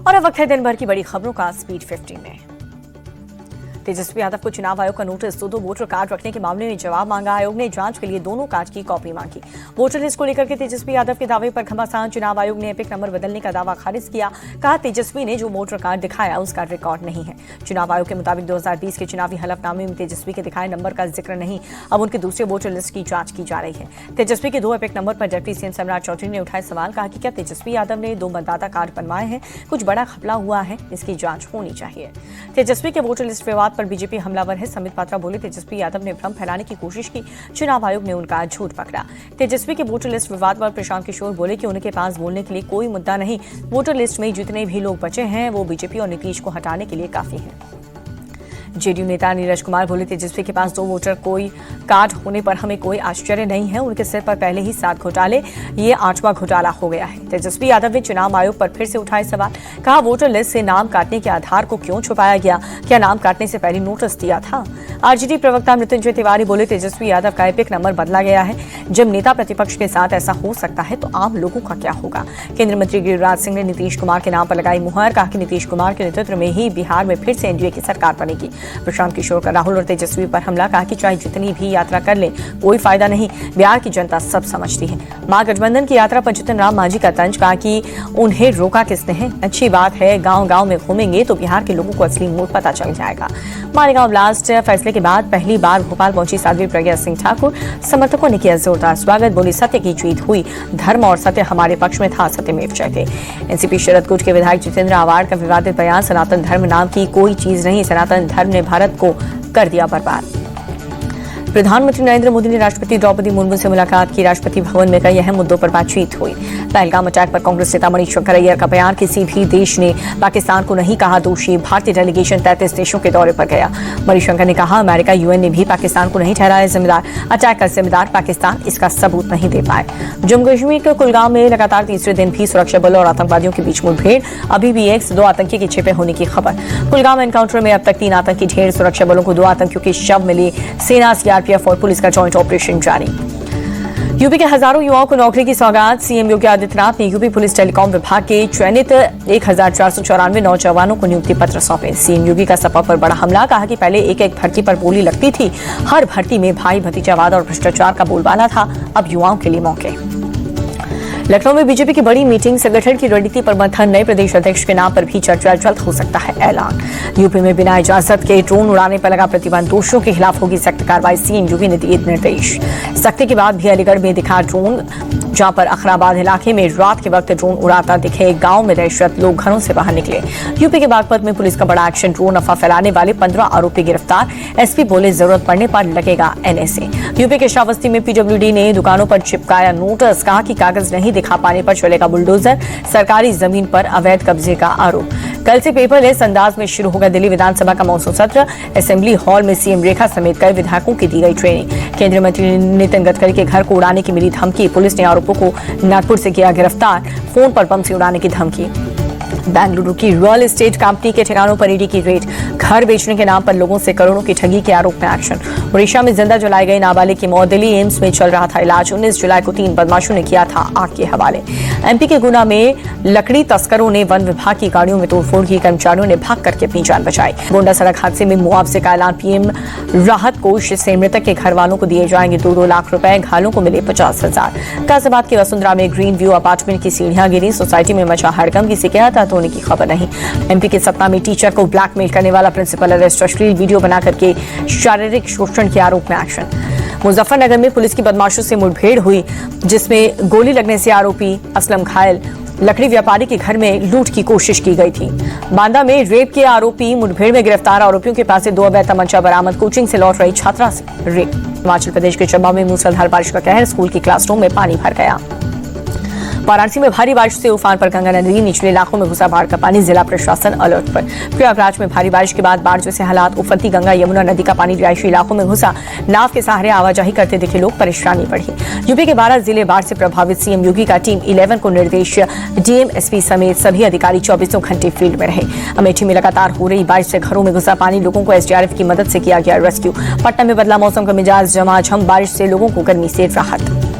और अब वक्त है दिन भर की बड़ी खबरों का स्पीड 50 में। तेजस्वी यादव को चुनाव आयोग का नोटिस, दो वोटर कार्ड रखने के मामले में जवाब मांगा। आयोग ने जांच के लिए दोनों कार्ड की कॉपी मांगी। वोटर लिस्ट को लेकर के तेजस्वी यादव के दावे पर घमासान। चुनाव आयोग ने एपिक नंबर बदलने का दावा खारिज किया। कहा, तेजस्वी ने जो वोटर कार्ड दिखाया उसका रिकॉर्ड नहीं है। चुनाव आयोग के मुताबिक 2020 के चुनावी हलफनामे में तेजस्वी के दिखाए नंबर का जिक्र नहीं। अब उनके दूसरे वोटर लिस्ट की जांच की जा रही है। तेजस्वी के 2 एपिक नंबर पर डिप्टी सीएम सम्राट चौधरी ने उठाए सवाल। कहा कि क्या तेजस्वी यादव ने 2 मतदाता कार्ड बनवाए हैं? कुछ बड़ा घपला हुआ है, इसकी जांच होनी चाहिए। तेजस्वी के वोटर लिस्ट विवाद पर बीजेपी हमलावर है। समित पात्रा बोले, तेजस्वी यादव ने भ्रम फैलाने की कोशिश की, चुनाव आयोग ने उनका झूठ पकड़ा। तेजस्वी के वोटर लिस्ट विवाद पर प्रशांत किशोर बोले कि उनके पास बोलने के लिए कोई मुद्दा नहीं। वोटर लिस्ट में जितने भी लोग बचे हैं वो बीजेपी और नीतीश को हटाने के लिए काफी है। जेडीयू नेता नीरज कुमार बोले, तेजस्वी के पास 2 वोटर कोई कार्ड होने पर हमें कोई आश्चर्य नहीं है। उनके सिर पर पहले ही 7 घोटाले, ये 8वां घोटाला हो गया है। तेजस्वी यादव ने चुनाव आयोग पर फिर से उठाए सवाल। कहा, वोटर लिस्ट से नाम काटने के आधार को क्यों छुपाया गया? क्या नाम काटने से पहले नोटिस दिया था? आरजेडी प्रवक्ता मृत्युंजय तिवारी बोले, तेजस्वी यादव का एपिक नंबर बदला गया है। जब नेता प्रतिपक्ष के साथ ऐसा हो सकता है तो आम लोगों का क्या होगा? केंद्रीय मंत्री गिरिराज सिंह ने नीतीश कुमार के नाम पर लगाई मुहर। कहा कि नीतीश कुमार के नेतृत्व में ही बिहार में फिर से एनडीए की सरकार बनेगी। प्रशांत किशोर का राहुल और तेजस्वी पर हमला। कहा कि चाहे जितनी भी यात्रा कर ले कोई फायदा नहीं, बिहार की जनता सब समझती है। महागठबंधन की यात्रा पर जितन राम मांझी का तंज। कहा कि उन्हें रोका किसने है? अच्छी बात है, गांव-गांव में घूमेंगे तो बिहार के लोगों को असली मूड पता चल जाएगा। मालेगांव ब्लास्ट फैसले के बाद पहली बार भोपाल पहुंची साध्वी प्रज्ञा सिंह ठाकुर। समर्थकों ने किया जोरदार स्वागत। बोली, सत्य की जीत हुई, धर्म और सत्य हमारे पक्ष में था, सत्यमेव जयते। एनसीपी शरद गुट के विधायक जितेंद्र आवाड़ का विवादित बयान। सनातन धर्म नाम की कोई चीज नहीं, सनातन धर्म ने भारत को कर दिया बर्बाद। प्रधानमंत्री नरेंद्र मोदी ने राष्ट्रपति द्रौपदी मुर्मू से मुलाकात की। राष्ट्रपति भवन में कई अहम मुद्दों पर बातचीत हुई। पहलगाम अटैक पर कांग्रेस नेता मणिशंकर अय्यर का बयान। किसी भी देश ने पाकिस्तान को नहीं कहा दोषी। भारतीय डेलीगेशन 33 देशों के दौरे पर गया। मणिशंकर ने कहा, अमेरिका, यूएन ने भी पाकिस्तान को नहीं ठहराया जिम्मेदार। अटैक का जिम्मेदार पाकिस्तान, इसका सबूत नहीं दे पाए। जम्मू कश्मीर के कुलगाम में लगातार तीसरे दिन भी सुरक्षा बलों और आतंकवादियों के बीच मुठभेड़। अभी भी 1 से 2 आतंकी के छिपे होने की खबर। कुलगाम एनकाउंटर में अब तक 3 आतंकी ढेर। सुरक्षा बलों को 2 आतंकियों के शव मिले। सेना, सीआरपीएफ और पुलिस का जॉइंट ऑपरेशन जारी। यूपी के हजारों युवाओं को नौकरी की सौगात। सीएम योगी आदित्यनाथ ने यूपी पुलिस टेलीकॉम विभाग के चयनित 1494 नौजवानों को नियुक्ति पत्र सौंपे। सीएम योगी का सपा पर बड़ा हमला। कहा कि पहले एक भर्ती पर बोली लगती थी, हर भर्ती में भाई भतीजावाद और भ्रष्टाचार का बोलबाला था। अब युवाओं के लिए मौके। लखनऊ में बीजेपी की बड़ी मीटिंग। संगठन की रणनीति पर मंथन। नए प्रदेश अध्यक्ष के नाम पर भी चर्चा। जल्द हो सकता है ऐलान। यूपी में बिना इजाजत के ड्रोन उड़ाने पर लगा प्रतिबंध। दोषियों के खिलाफ होगी सख्त कार्रवाई। सीएम योगी ने दिए निर्देश। सख्ती के बाद भी अलीगढ़ में दिखा ड्रोन, जहां पर अखराबाद इलाके में रात के वक्त ड्रोन उड़ाता दिखे। गांव में दहशत, लोग घरों से बाहर निकले। यूपी के बागपत में पुलिस का बड़ा एक्शन। ड्रोन अफवाह फैलाने वाले 15 आरोपी गिरफ्तार। एसपी बोले, जरूरत पड़ने पर लगेगा एनएसए। यूपी के श्रावस्ती में पीडब्ल्यूडी ने दुकानों पर चिपकाया नोटिस। कहा कि कागज नहीं दिखा पाने पर चलेगा बुलडोजर। सरकारी जमीन पर अवैध कब्जे का आरोप। कल से पेपरलेस अंदाज में शुरू होगा दिल्ली विधानसभा का मॉनसून सत्र। असेंबली हॉल में सीएम रेखा समेत कई विधायकों की दी गई ट्रेनिंग। केंद्रीय मंत्री नितिन गडकरी के घर को उड़ाने की मिली धमकी। पुलिस ने आरोपों को नागपुर से किया गिरफ्तार। फोन पर बम से उड़ाने की धमकी। बेंगलुरु की रियल एस्टेट कंपनी के ठिकानों पर ईडी की रेड। घर बेचने के नाम पर लोगों से करोड़ों की ठगी के आरोप में एक्शन। ओडिशा में जिंदा जलाई गई नाबालिग की मौत। दिल्ली एम्स में चल रहा था इलाज। 19 जुलाई को 3 बदमाशों ने किया था आग के हवाले। एमपी के गुना में लकड़ी तस्करों ने वन विभाग की गाड़ियों में तोड़फोड़ की। कर्मचारियों ने भाग करके अपनी जान बचाई। गोंडा सड़क हादसे में मुआवजे का ऐलान। पीएम राहत कोष से मृतक के घर वालों को दिए जाएंगे 2-2 लाख रुपए। घायलों को मिले 50,000। गाजियाबाद की वसुंधरा में ग्रीन व्यू अपार्टमेंट की सीढ़ियां गिरी। सोसाइटी में मचा हड़कंप। किसी के हताहत होने की खबर नहीं। एमपी के सतना में टीचर को ब्लैकमेल करने वाला प्रिंसिपल अरेस्ट। अश्लील वीडियो बना करके शारीरिक शोषण के आरोप में एक्शन। मुजफ्फरनगर में पुलिस की बदमाशों से मुठभेड़ हुई, जिसमें गोली लगने से आरोपी असलम घायल। लकड़ी व्यापारी के घर में लूट की कोशिश की गई थी। बांदा में रेप के आरोपी मुठभेड़ में गिरफ्तार। आरोपियों के पास से 2 अवैध तमंचा बरामद। कोचिंग से लौट रही छात्रा से रेप। हिमाचल प्रदेश के चंबा में मूसलाधार बारिश का कहर। स्कूल की क्लासरूम में पानी भर गया। वाराणसी में भारी बारिश से उफान पर गंगा नदी। निचले इलाकों में घुसा बाढ़ का पानी। जिला प्रशासन अलर्ट पर। प्रयागराज में भारी बारिश के बाद बाढ़ जैसे हालात। उफनती गंगा यमुना नदी का पानी रिहायशी इलाकों में घुसा। नाव के सहारे आवाजाही करते दिखे लोग। परेशानी बढ़ी। यूपी के 12 जिले बाढ़ से प्रभावित। सीएम योगी का टीम 11 को निर्देश। डीएम, एसपी समेत सभी अधिकारी 24 घंटे फील्ड में रहे। अमेठी में लगातार हो रही बारिश से घरों में घुसा पानी। लोगों को एसडीआरएफ की मदद से किया गया रेस्क्यू। पटना में बदला मौसम का मिजाज। झमाझम बारिश से लोगों को गर्मी से राहत।